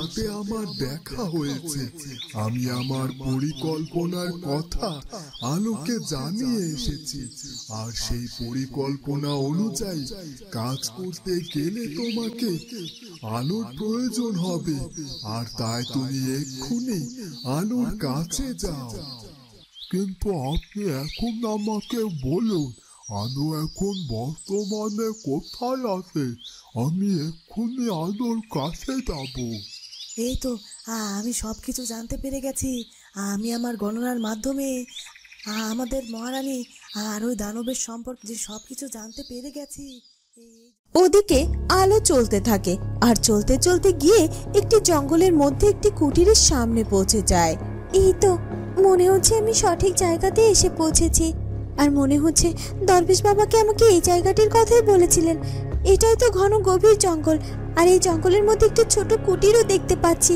সাথে আমার দেখা হয়েছে। আমি আমার পরিকল্পনার কথা আলোকে জানিয়ে এসেছি, আর সেই পরিকল্পনা অনুযায়ী কাজ করতে গেলে তোমাকে আলোর প্রয়োজন হবে, আর তাই তুমি এক্ষুনি আলোর কাছে যাও। কিন্তু আপনি এখন আমাকে বলুন, আলো এখন বর্তমানে কোথায় আছে? আমি এক্ষুনি আলোর কাছে যাব। এই তো আমি সবকিছু জানতে পেরে গেছি। আমি আমার গণনার মাধ্যমে আমাদের মহারানী আর ওই দানবের সম্পর্কে যে সবকিছু জানতে পেরে গেছি। ওদিকে আলো চলতে থাকে, আর চলতে চলতে গিয়ে একটি জঙ্গলের মধ্যে একটি কুটিরের সামনে পৌঁছে যায়। এই তো মনে হচ্ছে আমি সঠিক জায়গাতে এসে পৌঁছেছি, আর মনে হচ্ছে দরবেশ বাবাকে আমাকে এই জায়গাটির কথাই বলেছিলেন। এটাই তো ঘন গভীর জঙ্গল, আর এই জঙ্গলের মধ্যে একটি ছোট কুটিরও দেখতে পাচ্ছি।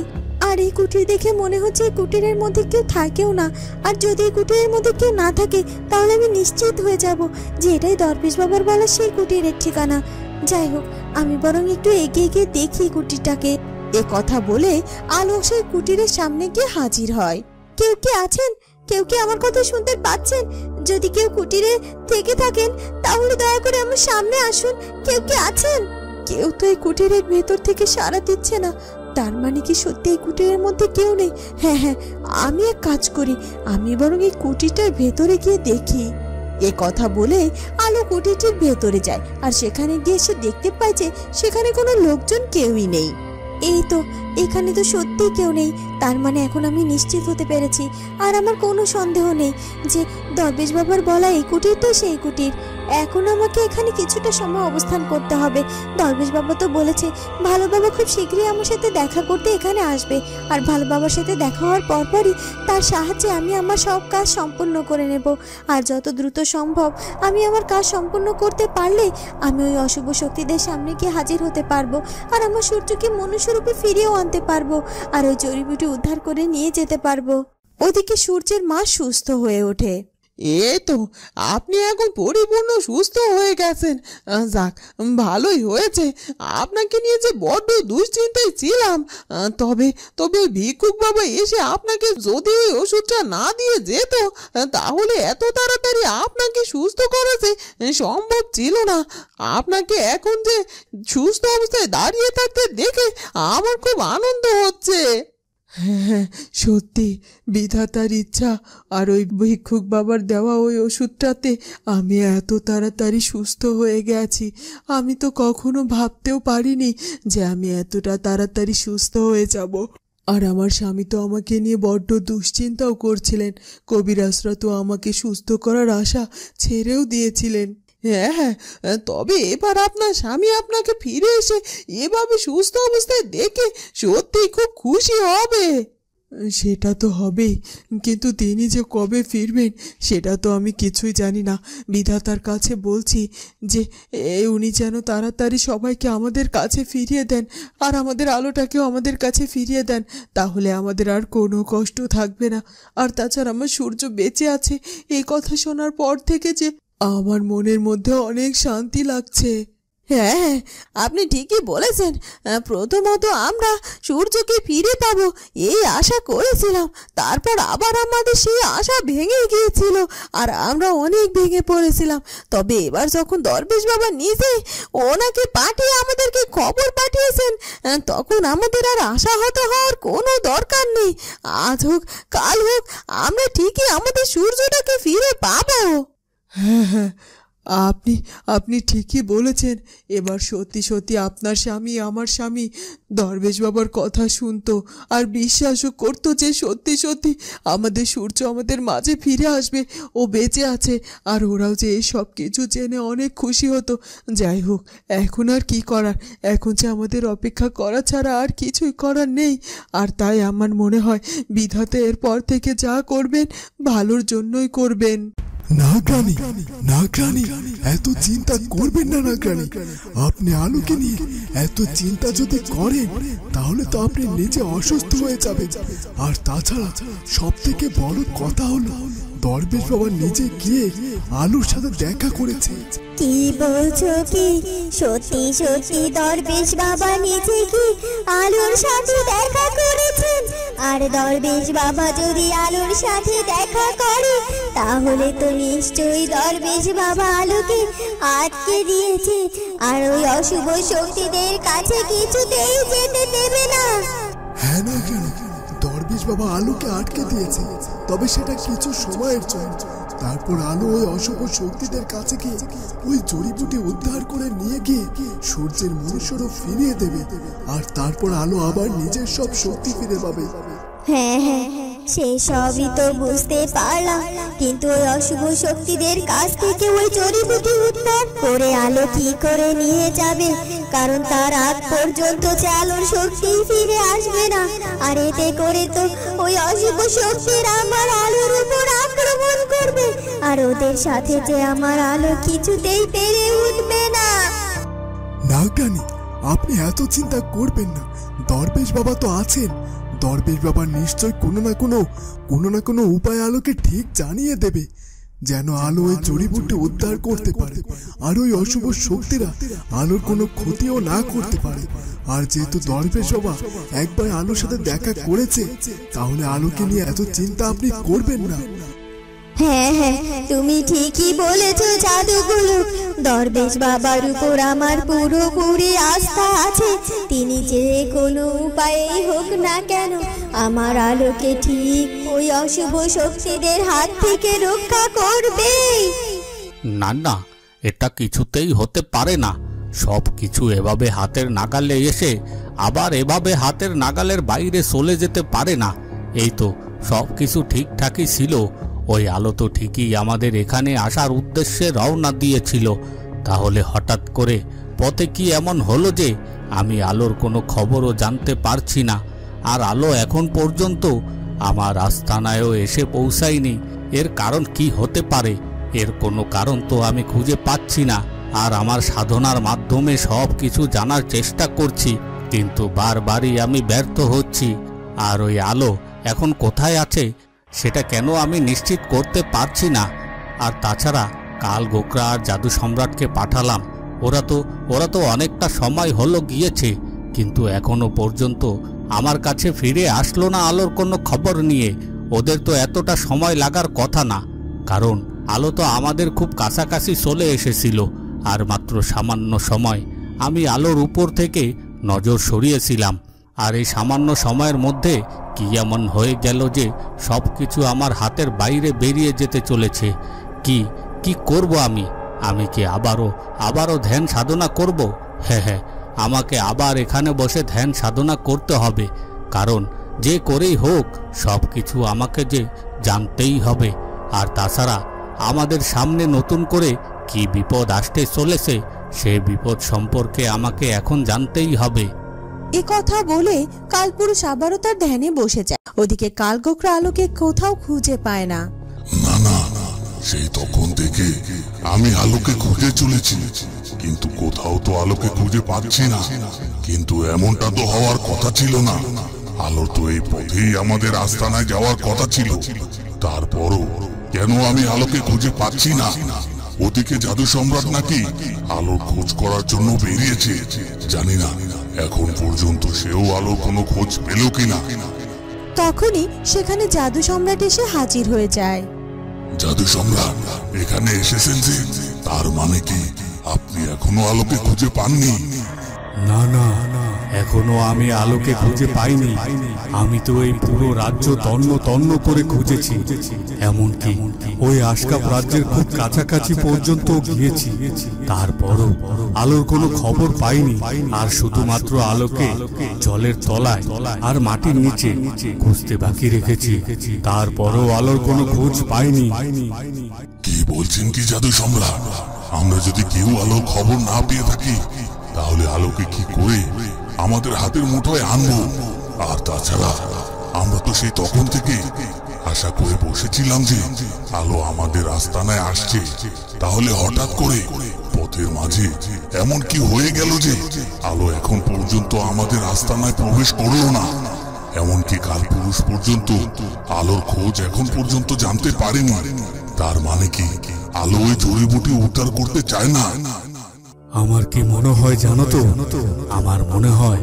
আর এই কুটির দেখে মনে হচ্ছে এই কুটিরের মধ্যে কেউ থাকেও না। আর যদি এই কুটিরের মধ্যে কেউ না থাকে তাহলে আমি নিশ্চিত হয়ে যাব যে এটাই দরবেশ বাবার বলা সেই কুটিরের ঠিকানা। যাই হোক, আমি বরং একটু এগিয়ে গিয়ে দেখি কুটিরটাকে। এ কথা বলে আলো সেই কুটিরের সামনে গিয়ে হাজির হয়। কেউ কি আছেন? কেউ কি আমার কথা শুনতে পাচ্ছেন? যদি কেউ কুটিরে থেকে থাকেন তাহলে দয়া করে আমার সামনে আসুন। কেউ কি আছেন? কেউ তো এই কুটিরের ভেতর থেকে সাড়া দিচ্ছে না। তার মানে কি সত্যি এই কুটিরের মধ্যে কেউ নেই? হ্যাঁ হ্যাঁ, আমি এক কাজ করি, আমি বরং এই কুটিরটার ভেতরে গিয়ে দেখি। এ কথা বলে আলো কুটিরটির ভেতরে যায়, আর সেখানে গিয়ে সে দেখতে পায় যে সেখানে কোনো লোকজন কেউই নেই। এই তো, এখানে তো সত্যি কেউ নেই। তার মানে এখন আমি নিশ্চিত হতে পেরেছি, আর আমার কোনো সন্দেহ নেই যে দরবেশ বাবার বলা এই কুটিরটাই সেই কুটির। এখন আমাকে এখানে কিছুটা সময় অবস্থান করতে হবে। দরবেশ বাবা তো বলেছে ভালো বাবা খুব শীঘ্রই আমার সাথে দেখা করতে এখানে আসবে, আর ভালো বাবার সাথে দেখা হওয়ার পরপরই তার সাহায্যে আমি আমার সব কাজ সম্পূর্ণ করে নেব। আর যত দ্রুত সম্ভব আমি আমার কাজ সম্পূর্ণ করতে পারলে আমি ওই অশুভ শক্তিদের সামনে গিয়ে হাজির হতে পারবো, আর আমার সূর্যকে মনুষ্যরূপে ফিরিয়েও আনতে পারবো, আর ওই জড়িবুটি উদ্ধার করে নিয়ে যেতে পারবো। ওদিকে সূর্যের মা সুস্থ হয়ে ওঠে। এই তো, আপনি এখন পরিপূর্ণ সুস্থ হয়ে গেছেন। যাক, ভালোই হয়েছে। আপনাকে নিয়ে যে বড্ড দুশ্চিন্তায় ছিলাম। তবে তবে ভিক্ষুক বাবা এসে আপনাকে যদি ওই ওষুধটা না দিয়ে যেত তাহলে এত তাড়াতাড়ি আপনাকে সুস্থ করা যে সম্ভব ছিল না। আপনাকে এখন যে সুস্থ অবস্থায় দাঁড়িয়ে থাকতে দেখে আমার খুব আনন্দ হচ্ছে। হ্যাঁ, সত্যি বিধাতার ইচ্ছা, আর ওই ভিক্ষুক বাবার দেওয়া ওই ওষুধটাতে আমি এত তাড়াতাড়ি সুস্থ হয়ে গেছি। আমি তো কখনো ভাবতেও পারিনি যে আমি এতটা তাড়াতাড়ি সুস্থ হয়ে যাব। আর আমার স্বামী তো আমাকে নিয়ে বড্ড দুশ্চিন্তাও করছিলেন। কবিরাজরা তো আমাকে সুস্থ করার আশা ছেড়েও দিয়েছিলেন। হ্যাঁ হ্যাঁ, তবে এবার আপনার স্বামী আপনাকে ফিরে এসে এভাবে সুস্থ অবস্থায় দেখে সত্যি খুব খুশি হবে। সেটা তো হবেই, কিন্তু তিনি যে কবে ফিরবেন সেটা তো আমি কিছুই জানি না। বিধাতার কাছে বলছি যে উনি যেন তাড়াতাড়ি সবাইকে আমাদের কাছে ফিরিয়ে দেন, আর আমাদের আলোটাকেও আমাদের কাছে ফিরিয়ে দেন। তাহলে আমাদের আর কোনো কষ্ট থাকবে না। আর তাছাড়া আমার সূর্য বেঁচে আছে এই কথা শোনার পর থেকে যে আমার মনের মধ্যে অনেক শান্তি লাগছে। হ্যাঁ, আপনি ঠিকই বলেছেন। প্রথমত আমরা সূর্যকে ফিরে পাবো এই আশা করেছিলাম, তারপর আবার আমাদের সেই আশা ভেঙে গিয়েছিল, আর আমরা অনেক ভেঙে পড়েছিলাম। তবে এবার যখন দরবেশ বাবা নিজে ওনাকে পাঠিয়ে আমাদেরকে খবর পাঠিয়েছেন, তখন আমাদের আর আশাহত হওয়ার কোনো দরকার নেই। আজ হোক কাল হোক আমরা ঠিকই আমাদের সূর্যটাকে ফিরে পাবো। হ্যাঁ হ্যাঁ, আপনি ঠিকই বলেছেন। এবার সত্যি সত্যি আপনার স্বামী আমার স্বামী দরবেশ বাবার কথা শুনতো আর বিশ্বাসও করতো যে সত্যি সত্যি আমাদের সূর্য আমাদের মাঝে ফিরে আসবে, ও বেঁচে আছে। আর ওরাও যে এই সব কিছু জেনে অনেক খুশি হতো। যাই হোক, এখন আর কি করার, এখন যে আমাদের অপেক্ষা করা ছাড়া আর কিছুই করার নেই। আর তাই আমার মনে হয় বিধাতা এরপর থেকে যা করবেন ভালোর জন্যই করবেন। নাগরানী, নাগরানী, এত চিন্তা করবেন না নাগরানী। আপনি আলোকে নিয়ে এত চিন্তা যদি করেন তাহলে তো আপনি নিজে অসুস্থ হয়ে যাবেন। আর তাছাড়া সব থেকে বড় কথা হলো দরবেশ বাবা নিজে গিয়ে আলোর সাথে দেখা করেছে। কি বলছো কি? সত্যি সত্যি দরবেশ বাবা নিজে কি আলোর সাথে দেখা করেছেন? আর দরবেশ বাবা যদি আলোর সাথে দেখা করে তাহলে তো নিশ্চয়ই দরবেশ বাবা আলোকে আটকে দিয়েছে, আর ওই অশুভ শক্তিদের কাছে কিছুতেই যেতে দেবে না। হ্যাঁ না কেন, দরবেশ বাবা আলোকে আটকে দিয়েছে, তবে সেটা কিছু সময়ের জন্য। তারপর আলো ওই অশুভ শক্তিদের কাছে গিয়ে ওই জড়িবুটি উদ্ধার করে নিয়ে গিয়ে সূর্যের মনুষ্যরূপ ফিরিয়ে দেবে, আর তারপর আলো আবার নিজের সব শক্তি ফিরে পাবে। হ্যাঁ হ্যাঁ, সে সবই তো বুঝতে পারলাম, কিন্তু ওই অশুভ শক্তিদের কাছ থেকে ওই জড়িবুটি উদ্ধার করে আলো কি করে নিয়ে যাবে? কারণ তার আগ পর্যন্ত যে আলোর শক্তি ফিরে আসবে না, আর এতে করে তো ওই অশুভ শক্তির আমার আলোর উপর আক্রমণ করবে, আর ওদের সাথে যে আমার আলো কিছুতেই পেরে উঠবে না। নাগরানী, আপনি এত চিন্তা করবেন না, দরবেশ বাবা তো আছেন। দরবেশ বাবা নিশ্চয় কোনো না কোনো উপায় আলোকে ঠিক জানিয়ে দেবে, যেন আলো ওই জড়িবুটি উদ্ধার করতে পারে, আর ওই অশুভ শক্তিরা আলোর কোনো ক্ষতিও না করতে পারে। আর যেহেতু দরবেশ বাবা একবার আলোর সাথে দেখা করেছে, তাহলে আলোকে নিয়ে এত চিন্তা আপনি করবেন না। হ্যাঁ হ্যাঁ, তুমি ঠিকই বলেছো জাদুগুলো। দরবেশ বাবার উপর আমার পুরোপুরি আস্থা আছে, তিনি যে কোনো উপায়েই হোক না কেন আমার আলোকে ঠিক ওই অশুভ শক্তিদের হাত থেকে রক্ষা করবে। না না, এটা কিছুতেই হতে পারে না। সব কিছু এভাবে হাতের নাগালে এসে আবার এভাবে হাতের নাগালের বাইরে চলে যেতে পারে না। এই তো সব কিছু ঠিকঠাকই ছিল, ওই আলো তো ঠিকই আমাদের এখানে আসার উদ্দেশ্যে রওনা দিয়েছিল। তাহলে হঠাৎ করে পথে কি এমন হলো যে আমি আলোর কোনো খবরও জানতে পারছি না, আর আলো এখন পর্যন্ত আমার আস্তানায়ও এসে পৌঁছায়নি? এর কারণ কি হতে পারে? এর কোনো কারণ তো আমি খুঁজে পাচ্ছি না, আর আমার সাধনার মাধ্যমে সব কিছু জানার চেষ্টা করছি, কিন্তু বারবারই আমি ব্যর্থ হচ্ছি। আর ওই আলো এখন কোথায় আছে সেটা কেন আমি নিশ্চিত করতে পারছি না। আর তাছাড়া কাল গোকরা আর জাদু সম্রাটকে পাঠালাম, ওরা তো অনেকটা সময় হলো গিয়েছে, কিন্তু এখনো পর্যন্ত আমার কাছে ফিরে আসলো না আলোর কোনো খবর নিয়ে। ওদের তো এতটা সময় লাগার কথা না, কারণ আলো তো আমাদের খুব কাছাকাছি চলে এসেছিল, আর মাত্র সামান্য সময় আমি আলোর উপর থেকে নজর সরিয়েছিলাম। আর এই সামান্য সময়ের মধ্যে কি এমন হয়ে গেল যে সব কিছু আমার হাতের বাইরে বেরিয়ে যেতে চলেছে? কি করব আমি কি আবারও ধ্যান সাধনা করব? হ্যাঁ, আমাকে আবার এখানে বসে ধ্যান সাধনা করতে হবে, কারণ যে করেই হোক সব কিছু আমাকে যে জানতেই হবে। আর তাছাড়া আমাদের সামনে নতুন করে কি বিপদ আসতে চলেছে সে বিপদ সম্পর্কে আমাকে এখন জানতেই হবে। এ কথা বলে কালপুরুষ আবারও তার ধ্যানে বসে যায়। ওদিকে কালগোকরা আলোকে কোথাও খুঁজে পায় না। না, সেই তখন থেকে আমি আলোকে খুঁজে চলেছি, কিন্তু কোথাও তো আলোকে খুঁজে পাচ্ছি না। কিন্তু এমনটা তো হওয়ার কথা ছিল না, আলো তো এই পথেই আমাদের আস্তানায় যাওয়ার কথা ছিল। তারপরও কেন আমি আলোকে খুঁজে পাচ্ছি না? ওদিকে জাদু সম্রাট নাকি আলোর খোঁজ করার জন্য বেরিয়েছে, জানি না এখন পর্যন্ত সেও আলোর কোনো খোঁজ পেল কিনা। তখনই সেখানে জাদু সম্রাট এসে হাজির হয়ে যায়। জাদু সম্রাট এখানে এসেছেন যে, তার মানে কি আপনি এখনো আলোকে খুঁজে পাননি? না, এখনো আমি আলোকে খুঁজে পাইনি। আমি তো এই পুরো রাজ্য তন্ন করে খুঁজেছি, এমনকি ওই আশকাপ রাজ্যের খুব কাছাকাছি পর্যন্ত গিয়েছি, তারপরও আলোর কোনো খবর পাইনি। আর শুধুমাত্র আলোকে জলের তলায় আর মাটির নিচে খুঁজতে বাকি রেখেছি, তারপরও আলোর কোনো খোঁজ পাইনি। কি বলছেন কি জাদু সম্রাট? আমরা যদি কেউ আলোর খবর না পেয়ে থাকি, তাহলে আলোকে কি করে আমাদের হাতের মুঠোয় আনবো? আর তাছাড়া আমরা তো সেই তখন থেকে আশা করে বসেছিলাম যে আলো আমাদের আস্তানায় আসছে, তাহলে হঠাৎ করে পথের মাঝে এমন কি হয়ে গেল যে আলো এখন পর্যন্ত আমাদের আস্তানায় প্রবেশ করলো না? এমনকি কালপুরুষ পর্যন্ত আলোর খোঁজ এখন পর্যন্ত জানতে পারেনি। তার মানে কি আলো ওই জড়িবুটি উদ্ধার করতে চায় না? আমার কি মনে হয় জানো তো, আমার মনে হয়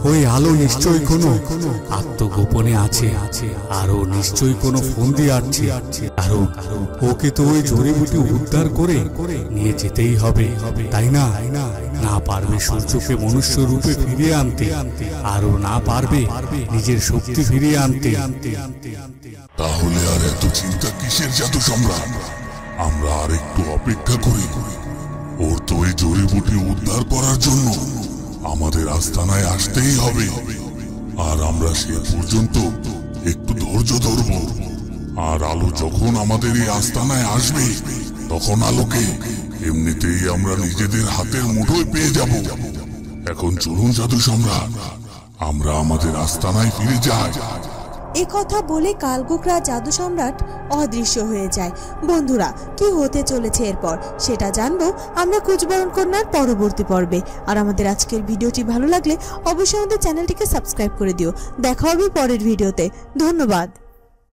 ওই আলো নিশ্চয়ই কোনো আত্মগোপনে আছে, আর ও নিশ্চয়ই কোনো ফন্দি আটছে। কারণ ওকে তো ওই জড়িবুটি উদ্ধার করে নিয়ে যেতেই হবে, তাই না? না পারবে সূর্যকে মনুষ্য রূপে ফিরিয়ে আনতে, আর ও না পারবে নিজের শক্তি ফিরিয়ে আনতে। তাহলে আর এত চিন্তা কিসের জাদু সম্রাট? আমরা আর একটু অপেক্ষা করি। ওর তো এই জড়িবুটি উদ্ধার করার জন্য আমাদের আস্তানায় আসতেই হবে, আর আমরা সে পর্যন্ত একটু ধৈর্য ধরব। আর আলো যখন আমাদের এই আস্তানায় আসবে, তখন আলোকে এমনিতেই আমরা নিজেদের হাতের মুঠোয় পেয়ে যাব। এখন চলুন জাদু সম্রাট, আমরা আমাদের আস্তানায় ফিরে যাই। এ কথা বলে কালগুকরা জাদু সম্রাট অদৃশ্য হয়ে যায়। বন্ধুরা, কি হতে চলেছে এরপর সেটা জানবো আমরা কুচবরণ কন্যার পরবর্তী পর্বে। আর আমাদের আজকের ভিডিওটি ভালো লাগলে অবশ্যই আমাদের চ্যানেলটিকে সাবস্ক্রাইব করে দিও। দেখা হবে পরের ভিডিওতে। ধন্যবাদ।